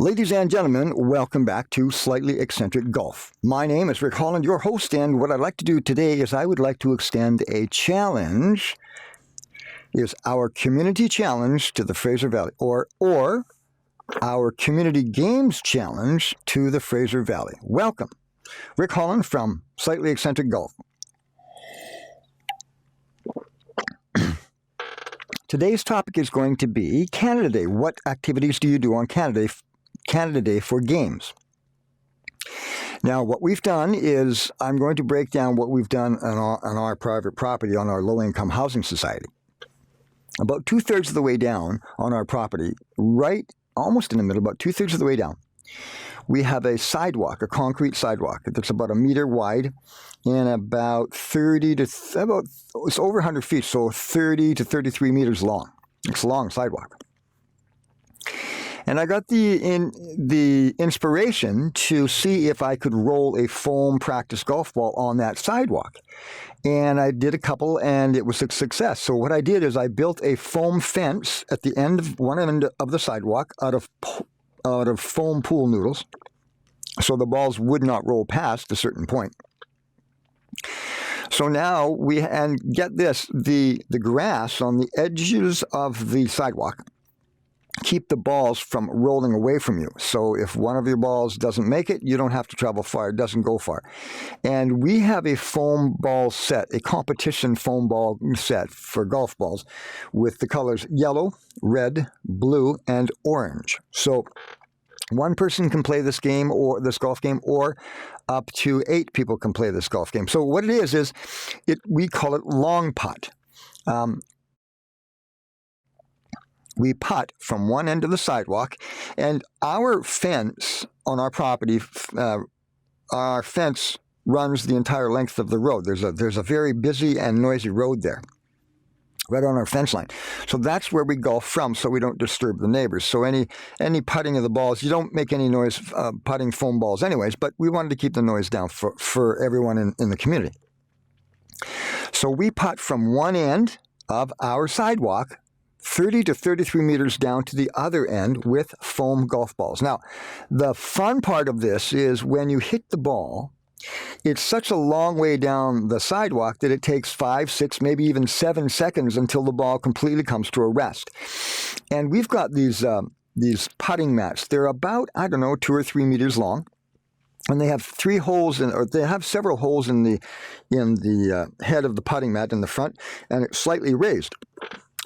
Ladies and gentlemen, welcome back to Slightly Eccentric Golf. My name is Rick Holland, your host, and what I'd like to do today is I would like to extend a challenge, is our community challenge to the Fraser Valley, or our community games challenge to the Fraser Valley. Welcome. Rick Holland from Slightly Eccentric Golf. Today's topic is going to be Canada Day. What activities do you do on Canada Day for games? Now, what we've done is I'm going to break down what we've done on our private property on our low-income housing society. About two-thirds of the way down on our property, right almost in the middle, about two-thirds of the way down, we have a sidewalk, a concrete sidewalk that's about a meter wide and about it's over 100 feet, so 30 to 33 meters long. It's a long sidewalk. And I got the inspiration to see if I could roll a foam practice golf ball on that sidewalk. And I did a couple, and it was a success. So what I did is I built a foam fence at the end of one end of the sidewalk out of foam pool noodles, so the balls would not roll past a certain point. So now and get this, the grass on the edges of the sidewalk keep the balls from rolling away from you. So if one of your balls doesn't make it, you don't have to travel far. It doesn't go far. And we have a foam ball set, a competition foam ball set for golf balls with the colors yellow, red, blue, and orange. So one person can play this game or this golf game, or up to 8 people can play this golf game. So what it is we call it long putt. We putt from one end of the sidewalk, and our fence on our property, our fence runs the entire length of the road. There's a very busy and noisy road there, right on our fence line. So that's where we golf from, so we don't disturb the neighbors. So any putting of the balls, you don't make any noise putting foam balls anyways, but we wanted to keep the noise down for everyone in the community. So we putt from one end of our sidewalk 30 to 33 meters down to the other end with foam golf balls. Now, the fun part of this is when you hit the ball, it's such a long way down the sidewalk that it takes 5, 6, maybe even 7 seconds until the ball completely comes to a rest. And we've got these putting mats. They're about, 2 or 3 meters long. And they have several holes in the head of the putting mat in the front, and it's slightly raised.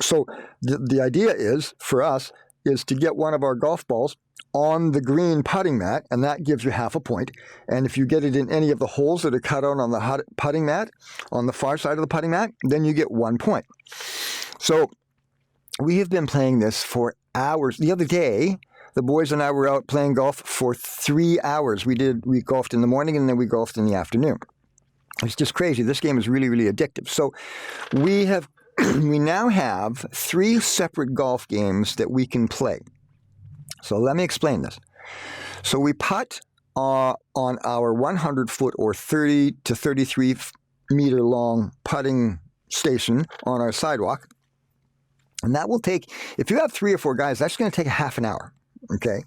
So the idea is, for us, is to get one of our golf balls on the green putting mat, and that gives you half a point. And if you get it in any of the holes that are cut out on the putting mat, on the far side of the putting mat, then you get 1 point. So we have been playing this for hours. The other day, the boys and I were out playing golf for 3 hours. We golfed in the morning, and then we golfed in the afternoon. It's just crazy. This game is really, really addictive. So we now have 3 separate golf games that we can play. So let me explain this. So we putt on our 100-foot or 30 to 33 meter long putting station on our sidewalk. And that will take, if you have 3 or 4 guys, that's going to take a half an hour. Okay.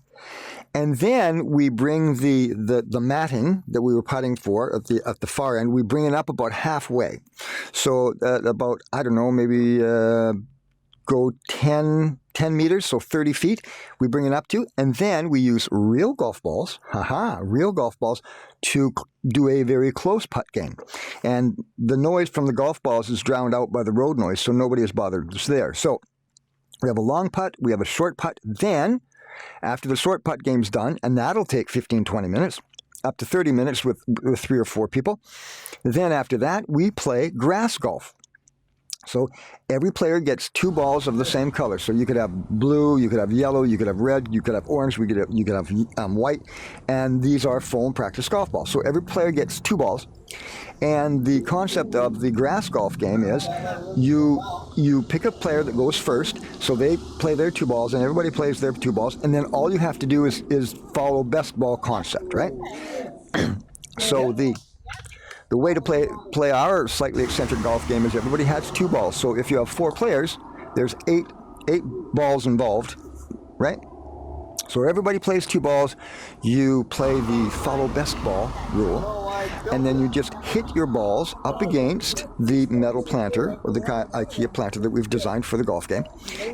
And then we bring the matting that we were putting for at the far end, we bring it up about halfway. So about, maybe go 10 meters, so 30 feet, we bring it up to, and then we use real golf balls, to do a very close putt game. And the noise from the golf balls is drowned out by the road noise, so nobody is bothered us there. So we have a long putt, we have a short putt, then after the short putt game's done, and that'll take 15, 20 minutes, up to 30 minutes with 3 or 4 people. Then after that, we play grass golf. So every player gets 2 balls of the same color. So you could have blue, you could have yellow, you could have red, you could have orange, you could have white, and these are foam practice golf balls. So every player gets 2 balls, and the concept of the grass golf game is you pick a player that goes first, so they play their 2 balls, and everybody plays their 2 balls, and then all you have to do is follow best ball concept, right? So the way to play our slightly eccentric golf game is everybody has 2 balls. So if you have 4 players, there's eight balls involved, right? So everybody plays 2 balls. You play the follow best ball rule, and then you just hit your balls up against the metal planter or the IKEA planter that we've designed for the golf game,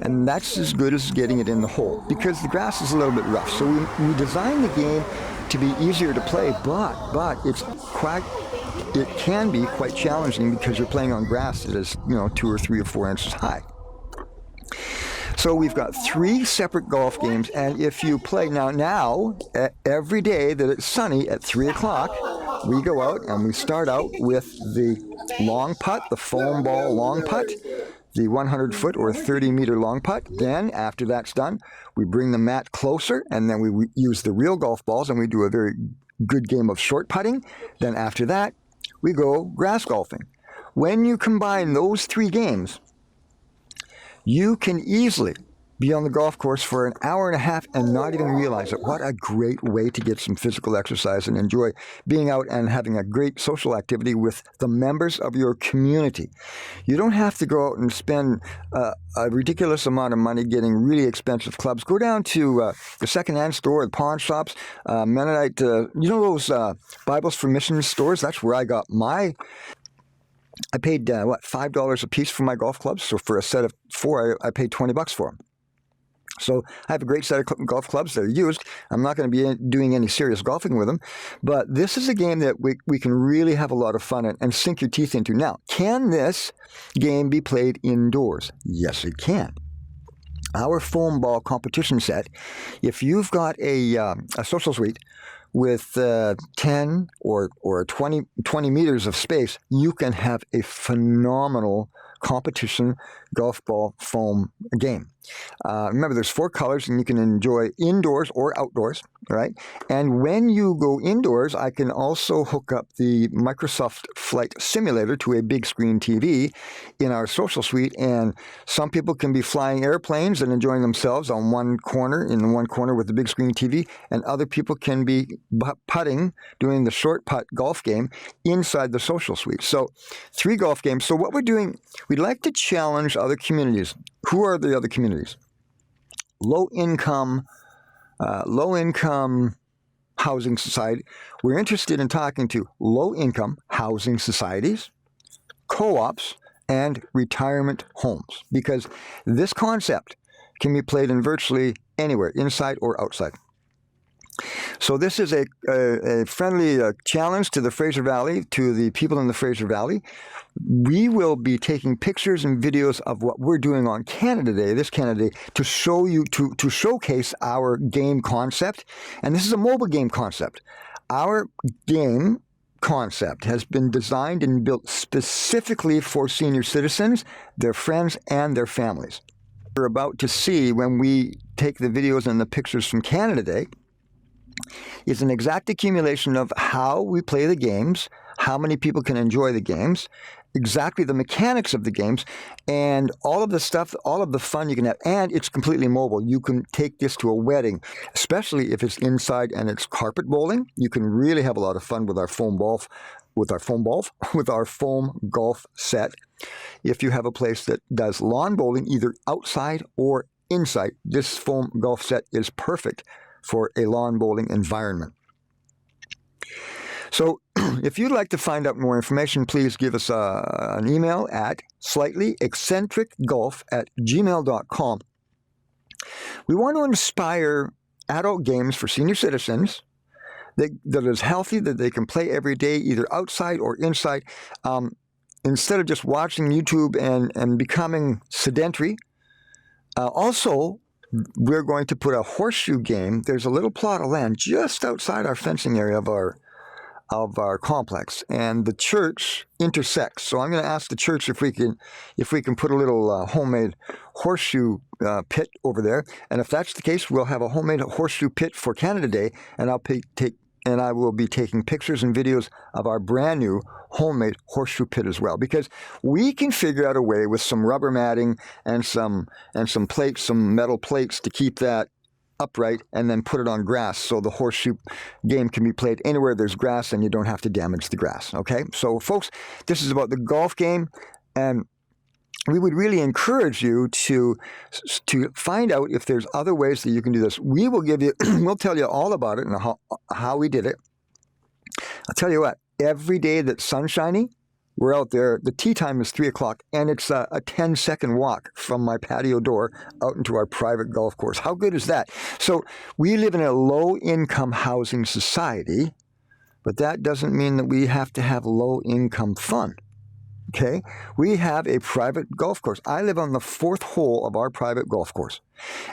and that's as good as getting it in the hole because the grass is a little bit rough. So we designed the game to be easier to play, but it can be quite challenging because you're playing on grass that is 2 or 3 or 4 inches high. So we've got 3 separate golf games, and if you play now every day that it's sunny at 3 o'clock, we go out and we start out with the long putt, the foam ball long putt, the 100-foot or 30-meter long putt. Then after that's done, we bring the mat closer, and then we use the real golf balls, and we do a very good game of short putting. Then after that, we go grass golfing. When you combine those 3 games, you can easily be on the golf course for an hour and a half and not even realize it. What a great way to get some physical exercise and enjoy being out and having a great social activity with the members of your community. You don't have to go out and spend a ridiculous amount of money getting really expensive clubs. Go down to the secondhand store, the pawn shops, Mennonite, those Bibles for Missions stores? That's where I got my... I paid, $5 a piece for my golf clubs. So for a set of 4, I paid $20 for them. So I have a great set of golf clubs that are used. I'm not going to be doing any serious golfing with them. But this is a game that we can really have a lot of fun and sink your teeth into. Now, can this game be played indoors? Yes, it can. Our foam ball competition set, if you've got a social suite with 10 or 20 meters of space, you can have a phenomenal competition golf ball foam game. Remember, there's 4 colors, and you can enjoy indoors or outdoors, right? And when you go indoors, I can also hook up the Microsoft Flight Simulator to a big screen TV in our social suite, and some people can be flying airplanes and enjoying themselves in one corner with the big screen TV, and other people can be putting, doing the short putt golf game inside the social suite. So 3 golf games. So what we're doing, we'd like to challenge other communities. Who are the other communities? Low-income housing society. We're interested in talking to low-income housing societies, co-ops, and retirement homes, because this concept can be played in virtually anywhere, inside or outside. So this is a friendly challenge to the Fraser Valley, to the people in the Fraser Valley. We will be taking pictures and videos of what we're doing on Canada Day, this Canada Day, to show you, to showcase our game concept. And this is a mobile game concept. Our game concept has been designed and built specifically for senior citizens, their friends, and their families. We're about to see, when we take the videos and the pictures from Canada Day, is an exact accumulation of how we play the games, how many people can enjoy the games, exactly the mechanics of the games, and all of the stuff, all of the fun you can have. And it's completely mobile. You can take this to a wedding, especially if it's inside and it's carpet bowling. You can really have a lot of fun with our foam golf set. If you have a place that does lawn bowling, either outside or inside, this foam golf set is perfect for a lawn bowling environment. So if you'd like to find out more information, please give us an email at slightlyeccentricgolf@gmail.com. We want to inspire adult games for senior citizens that is healthy, that they can play every day, either outside or inside, instead of just watching YouTube and becoming sedentary. Also, we're going to put a horseshoe game. There's a little plot of land just outside our fencing area of our complex, and the church intersects. So I'm going to ask the church if we can put a little homemade horseshoe pit over there. And if that's the case, we'll have a homemade horseshoe pit for Canada Day, and I will be taking pictures and videos of our brand new homemade horseshoe pit as well, because we can figure out a way with some rubber matting and some plates, some metal plates, to keep that upright and then put it on grass, so the horseshoe game can be played anywhere there's grass and you don't have to damage the grass. Okay, so folks, this is about the golf game, and we would really encourage you to find out if there's other ways that you can do this. We will give you, we'll tell you all about it and how we did it. I'll tell you what, every day that's sunshiny, we're out there. The tee time is 3 o'clock, and it's a 10-second walk from my patio door out into our private golf course. How good is that? So we live in a low-income housing society, but that doesn't mean that we have to have low-income fun. Okay, we have a private golf course. I live on the 4th hole of our private golf course.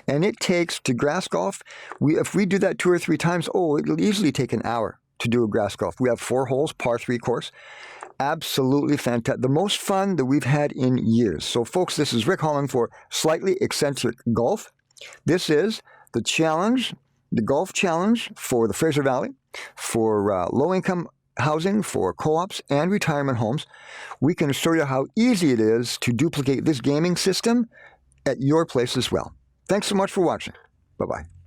And it takes, to grass golf, if we do that 2 or 3 times, it'll easily take an hour to do a grass golf. We have 4 holes, par 3 course. Absolutely fantastic. The most fun that we've had in years. So folks, this is Rick Holland for Slightly Eccentric Golf. This is the challenge, the golf challenge for the Fraser Valley, for low-income housing, for co-ops and retirement homes. We can show you how easy it is to duplicate this gaming system at your place as well. Thanks so much for watching. Bye-bye.